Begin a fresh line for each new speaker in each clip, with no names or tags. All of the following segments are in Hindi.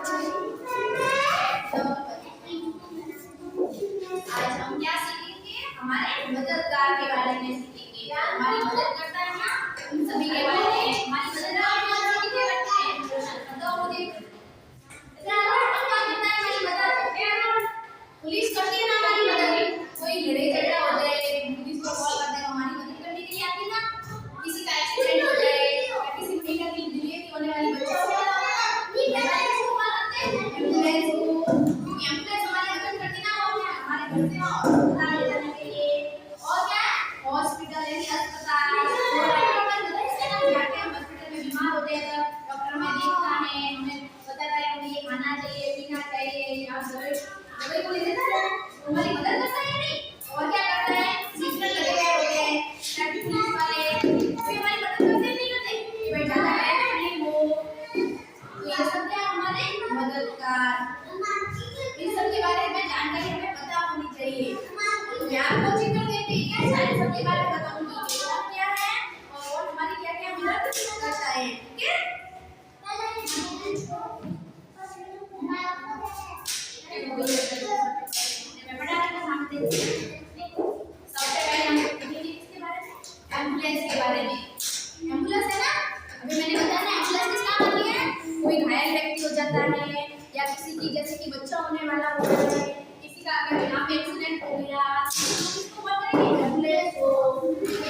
आज हम क्या सीखेंगे? हमारे मददगार के बारे में सीखेंगे। हमारी मदद करता है ना, उन सभी के बारे में। हमारी मददगार कौन सी कितने बच्चे हैं? बताओ मुझे। इतना कौन करता है हमारी मदद? पुलिस करती है ना हमारी मदद। कोई लड़ाई झगड़ा हो जाए, पुलिस को कॉल कर देगा, हमारी मदद करने के लिए आती है ना। किसी का एक्सीडेंट हो जाए या किसी महिला की डिलीवरी होने वाली बच्ची को एम्बुलेंस को, क्योंकि एम्बुलेंस हमारी मदद करती ना, वो हमारे घर से अस्पताल ले जाने के लिए। और क्या हॉस्पिटल है, अस्पताल जाके हम हॉस्पिटल में बीमार होते हैं तब डॉक्टर हमें देखता है, हमें बताता है हमें ये खाना चाहिए, पीना चाहिए, या दवाई को ले देता है। हमारी मदद करता है नहीं? और क्या करता है? सिग्नल लगे हुए होते हैं ट्रैफिक पुलिस वाले, वे हमारी मदद करते नहीं करते कि भाई ज्यादा है नहीं वो। तो ये सब क्या हमारे मददगार। इन सब के बारे में जानकारी हमें पता होनी चाहिए। तो मैं आपको चित्र देते ही क्या सारे सब के बारे में बताऊंगी कि कौन क्या है और हमारी क्या क्या मदद करता है। ठीक है? मैं पढ़ा रहा हूं सामने। सबसे पहले हम देखेंगे किसके बारे में? एम्बुलेंस के बारे में। एम्बुलेंस है ना, अभी मैंने बताया ना एम्बुलेंस किस काम आती है? कोई घायल व्यक्ति हो जाता है या किसी की जैसे कि बच्चा होने वाला हो है, किसी का अगर यहाँ पे एक्सीडेंट हो गया तो किसको कॉल करेंगे? एम्बुलेंस को।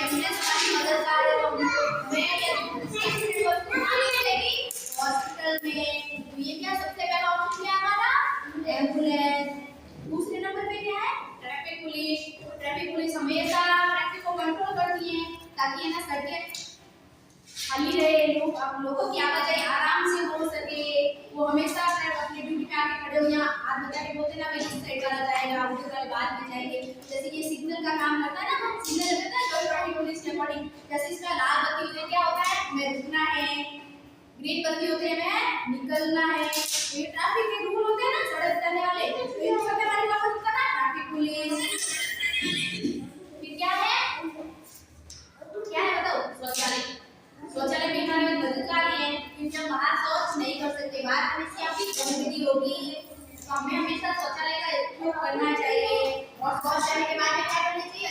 एम्बुलेंस हमारी मददगार है। हमें एक्सीडेंट हो तो कहाँ ले चलेगी? हॉस्पिटल में। तो ये क्या सबसे पहला ऑप्शन क्या हमारा? एम्बुलेंस। दूसरे नंबर पे क्या है? Traffic police. ट्रैफिक पुलिस हमेशा ट्रैफिक को कंट्रोल करती है ताकि है ना सड़कें खाली रहे, लोगों की आवाजाही आराम से हो सके। वो हमेशा अपनी ड्यूटी पे आके खड़े हो, यहाँ हाथ बता के बोलते ना भाई इस साइड वाला जाएगा, उधर वाले बाद में जाएंगे। जैसे ये सिग्नल का काम करता है ना, सिग्नल देता है ट्रैफिक पुलिस के अकॉर्डिंग। जैसे इसका लाल बत्ती होती है क्या होता है? हमें रुकना है। ग्रीन बत्ती होते हैं हमें निकलना है। ये ट्रैफिक के रूल होते हैं ना सड़क चलने वाले, तो इन सब के बारे में आपको पता है? Traffic police. फिर क्या है? क्या है बताओ? शौचालय। शौचालय भी हमारे मददगार है, क्योंकि हम बाहर शौच नहीं कर सकते, बाहर करने से यहाँ पे गंदगी होगी, तो हमें हमेशा शौचालय का उपयोग करना चाहिए। और शौचालय के बाद में क्या करना चाहिए?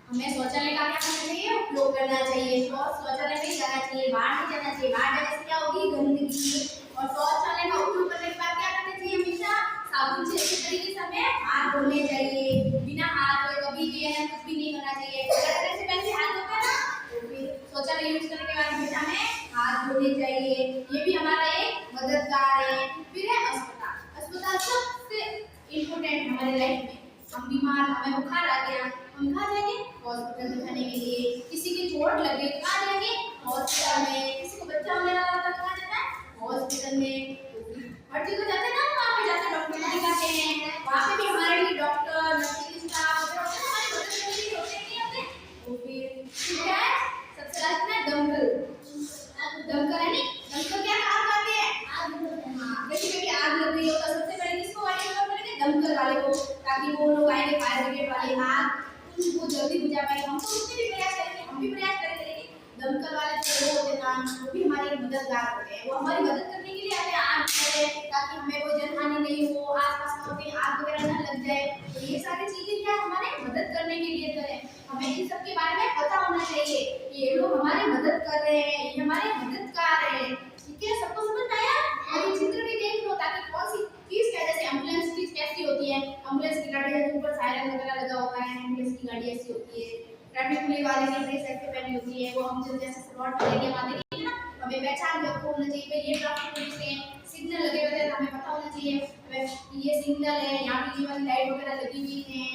हमें शौचालय का क्या करना चाहिए? उपयोग करना चाहिए। और शौचालय में जाना चाहिए, बाहर नहीं जाना चाहिए। बाहर जाने से क्या होगी? गंदगी। और शौचालय का उपयोग करने के बाद क्या करना चाहिए? हमेशा साबुन से अच्छे तरीके से हमें हाथ धोने चाहिए। बिना हाथ धोए कभी भी है कुछ भी नहीं करना चाहिए। करने से पहले हाथ धोते हैं ना, तो फिर शौचालय यूज करने के बाद हमेशा हमें हाथ धोने चाहिए। ये भी हमारा एक मददगार है। फिर है अस्पताल। अस्पताल सबसे इम्पोर्टेंट हमारे लाइफ में। हम बीमार, हमें बुखार आ गया, हम कहाँ जाएंगे? हॉस्पिटल दिखाने के लिए। किसी की चोट लग गई, कहाँ जाएंगे? हॉस्पिटल में। किसी को बच्चा होने वाला था, कहाँ जाना है? हॉस्पिटल में। हर जगह जाते हैं ना, वहाँ पे जाके डॉक्टर को दिखाते हैं। वहाँ पे भी हमारे लिए डॉक्टर, नर्सिंग स्टाफ वगैरह होते हैं, हमारी मदद करने के लिए होते हैं, नहीं होते? तो फिर क्या है? सबसे लास्ट में दमकल। दमकल है नहीं? दमकल क्या काम करते हैं? हाँ, कहीं पे भी आग लग गई हो तो सबसे पहले किसको वाले को कॉल करेंगे? दमकल वाले को, ताकि वो लोग आएंगे फायर ब्रिगेड वाले, आग वो जल्दी बुझा पाएंगे। हम तो उससे भी प्रयास करेंगे, हम भी प्रयास करेंगे, लेकिन दमकल वाले जो वो होते हैं वो भी हमारे मददगार होते हैं। वो हमारी मदद करने के लिए हमें आग करें ताकि हमें कोई जनहानि नहीं हो, आसपास में कहीं आग वगैरह न लग जाए। तो ये सारी चीजें क्या हमारे मदद करने के लिए करें। हमें इन सब के बारे में पता होना चाहिए कि ये लोग हमारी मदद कर रहे हैं, ये हमारे मददगार हैं। ठीक है, सबको समझ आया? और ये चित्र भी देख लो ताकि कौन सी चीज क्या, जैसे एम्बुलेंस की कैसी होती है? एम्बुलेंस की गाड़ी के ऊपर सायरन वगैरह लगा होता है, एम्बुलेंस की गाड़ी ऐसी होती है। ट्रैफिक पुलिस वाले की ड्रेस ऐसे पहनी होती है, वो हम जब जैसे रोड पर लेके आते हैं ना, हमें पहचान होना चाहिए कि ये ट्रैफिक पुलिस है। सिग्नल लगे हुए थे तो हमें पता होना चाहिए कि ये सिग्नल है, यहाँ पे ये वाली लाइट वगैरह लगी हुई है।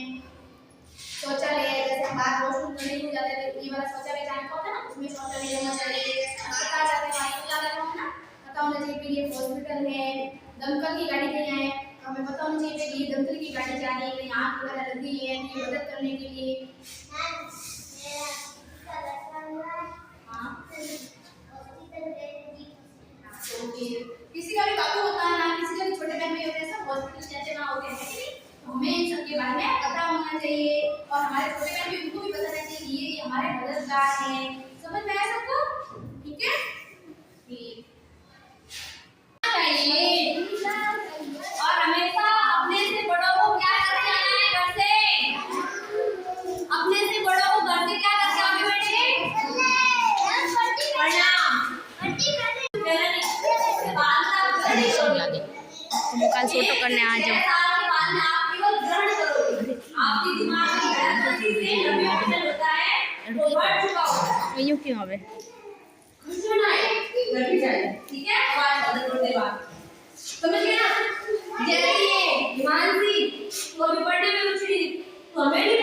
शौचालय है, जैसे हम बाहर वॉशरूम करने को जाते हैं तो ये वाला शौचालय जाने का होता है ना, उसमें शौचालय जाना चाहिए। अस्पताल जाते हैं वहाँ शौचालय का होना पता होना चाहिए कि ये हॉस्पिटल है। दमकल की गाड़ी कहीं है तो हमें पता होना चाहिए कि ये दमकल की गाड़ी जा रही है, कहीं आग वगैरह लग गई है, ये मदद करने के लिए। हाँ, तो फिर किसी का भी बाबू होता है ना, किसी का भी छोटे बहन भाई होते हैं, सब हॉस्पिटल जाते ना होते हैं, ठीक है? तो हमें इन सब के बारे में पता होना चाहिए। और हमारे छोटे बहन भी उनको भी बताना चाहिए कि ये हमारे मददगार हैं। समझ में आया सबको? ठीक है? ठीक। यूं क्यों हवे कुछ ना है घर भी जाए ठीक है आवाज बंद कर दे बात समझ गए ना जैसे ये मानसी तो अभी पढ़ने में कुछ नहीं तो हमें